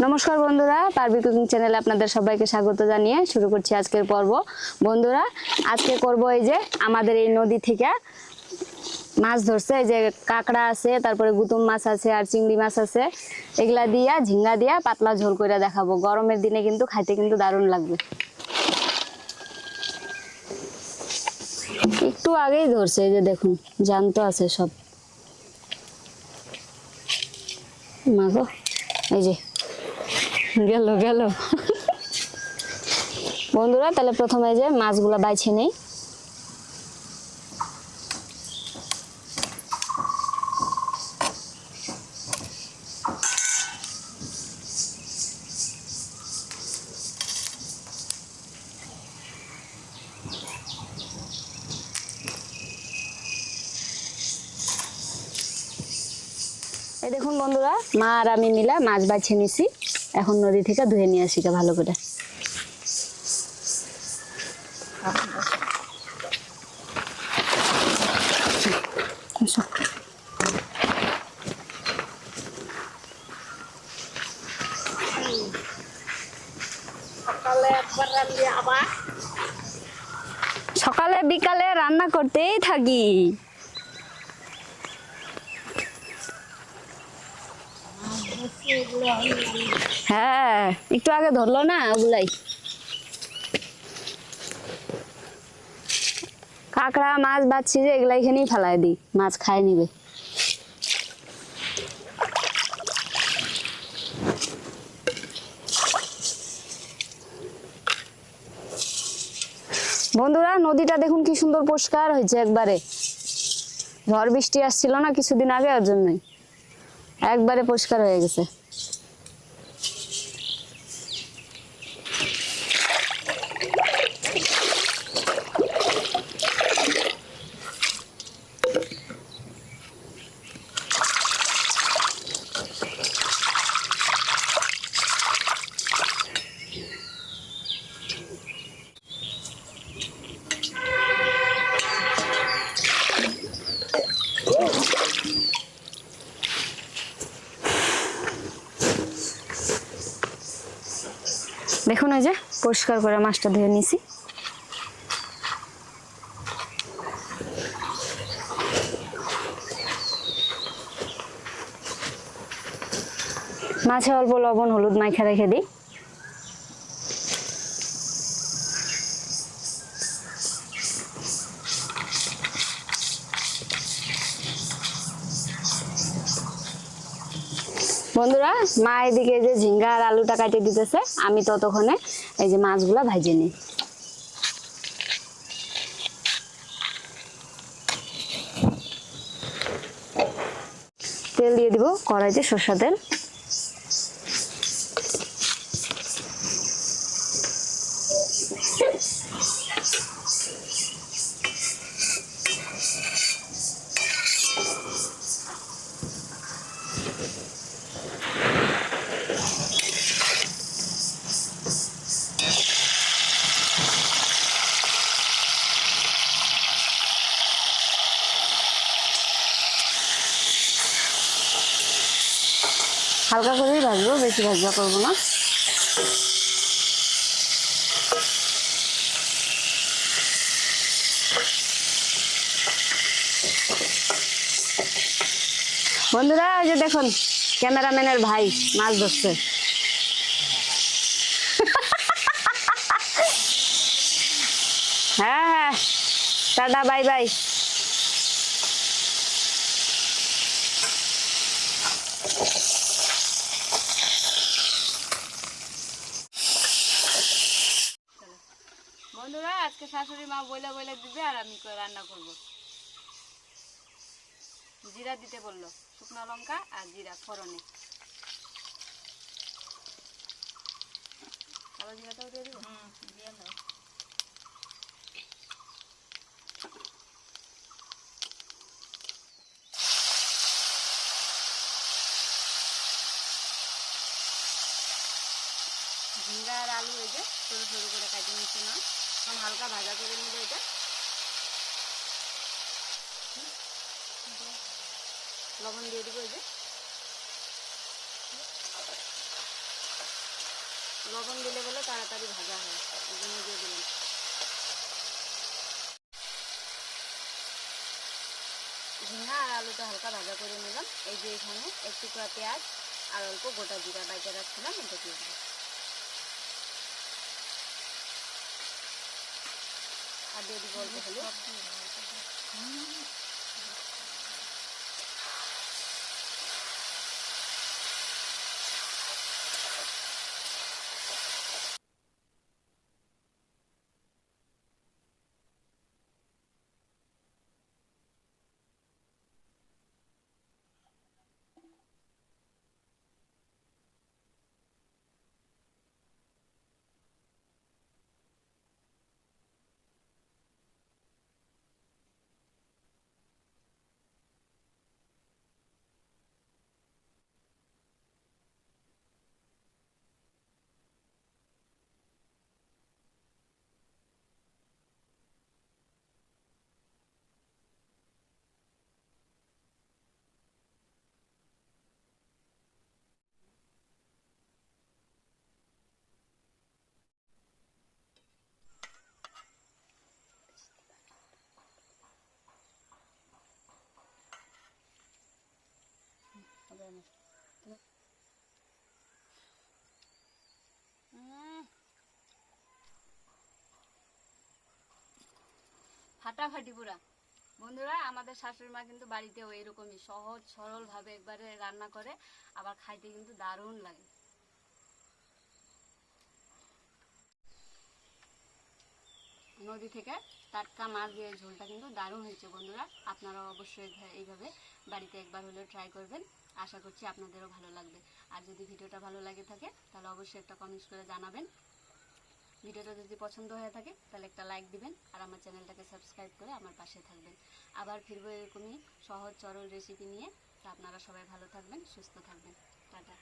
নমস্কার বন্ধুরা, পারবি কুকিং চ্যানেলে আপনাদের সবাইকে স্বাগত জানিয়ে শুরু করছি আজকের পর্ব। বন্ধুরা, আজকে করব এই যে আমাদের এই নদী থেকে মাছ ধরছে, এই যে কাঁকড়া আছে, তারপরে গুতুম মাছ আছে আর চিংড়ি মাছ আছে। এগুলা দিয়া ঝিঙ্গা দিয়া পাতলা ঝোল করে দেখাবো। গরমের দিনে কিন্তু খাইতে কিন্তু দারুণ লাগবে। একটু আগেই ধরছে, এই যে দেখুন জ্যান্ত আছে সব। মাগো, এই যে গেল গেল। বন্ধুরা, তাহলে প্রথমে যে মাছগুলা বাইছে নেই। এই দেখুন বন্ধুরা, মা আর আমি মিলা মাছ বাইছে নিছি। এখন নদী থেকে ধুয়ে নিয়ে আসি ভালো করে। সকালে বিকালে রান্না করতেই থাকি। হ্যাঁ, একটু আগে ধরলো না ওগুলাই। কাঁকড়া মাছ বাচ্ছি যে এগুলা এখানেই ফেলায় দিই, মাছ খায় নিবে। বন্ধুরা, নদীটা দেখুন কি সুন্দর পরিষ্কার হয়েছে একবারে। ঝড় বৃষ্টি আসছিল না কিছুদিন আগে, ওর জন্যই একবারে পরিষ্কার হয়ে গেছে। দেখুন এই যে পরিষ্কার করে মাছটা ধুয়ে নিছি। মাছে অল্প লবণ হলুদ মাইখা রেখে দিই। বন্ধুরা, মা এদিকে যে ঝিঙ্গা আর আলুটা কাটে দিতেছে, আমি ততক্ষণে এই যে মাছগুলা ভাজে নিই। তেল দিয়ে দিব কড়াইতে, সরষের তেল। হালকা করেই ভাজবো, বেশি ভাজা করবো না। বন্ধুরা, এই যে দেখুন ক্যামেরাম্যানের ভাই মাছ ধরছে। হ্যাঁ হ্যাঁ, টাটা বাই বাই। বন্ধুরা, আজকে শাশুড়ি মা বইলা বইলা দিবে আর আমি রান্না করব। জিরা দিতে বললো, শুকনো লঙ্কা আর জিরা ফোড়নে। কালো জিরাটাও দিয়ে দিব। দিয়ে দাও। ঝিঙ্গা আর আলু এই যে সরু সরু করে কাটিয়ে নিচ্ছে না, এখন হালকা ভাজা করে নিবে। এটা লবণ দিয়ে দিব। এই যে লবণ দিলে বলে তাড়াতাড়ি ভাজা হয়, এই জন্য দিয়ে দিলাম। ঝিঙ্গা আর আলুটা হালকা ভাজা করে নিলাম। এই যে এখানে এক টুকরা পেঁয়াজ আর অল্প গোটা জিরা বাইটে রাখছিলাম, এটা দিয়ে দিলাম। আর দিয়ে দিব অল্প হলুদ। ফাটাফাটি পুরা। বন্ধুরা, আমাদের শাশুড়ি মা কিন্তু বাড়িতেও এরকমই সহজ সরল ভাবে একবারে রান্না করে, আবার খাইতে কিন্তু দারুণ লাগে। নদী থেকে টাটকা মাছ দিয়ে ঝোলটা কিন্তু দারুণ হয়েছে বন্ধুরা। আপনারাও অবশ্যই এইভাবে বাড়িতে একবার হলেও ট্রাই করবেন। আশা করছি আপনাদেরও ভালো লাগবে। আর যদি ভিডিওটা ভালো লাগে থাকে তাহলে অবশ্যই একটা কমেন্টস করে জানাবেন। ভিডিওটা যদি পছন্দ হয়ে থাকে তাহলে একটা লাইক দিবেন, আর আমার চ্যানেলটাকে সাবস্ক্রাইব করে আমার পাশে থাকবেন। আবার ফিরবো এরকমই সহজ সরল রেসিপি নিয়ে। তা আপনারা সবাই ভালো থাকবেন, সুস্থ থাকবেন। টাটা।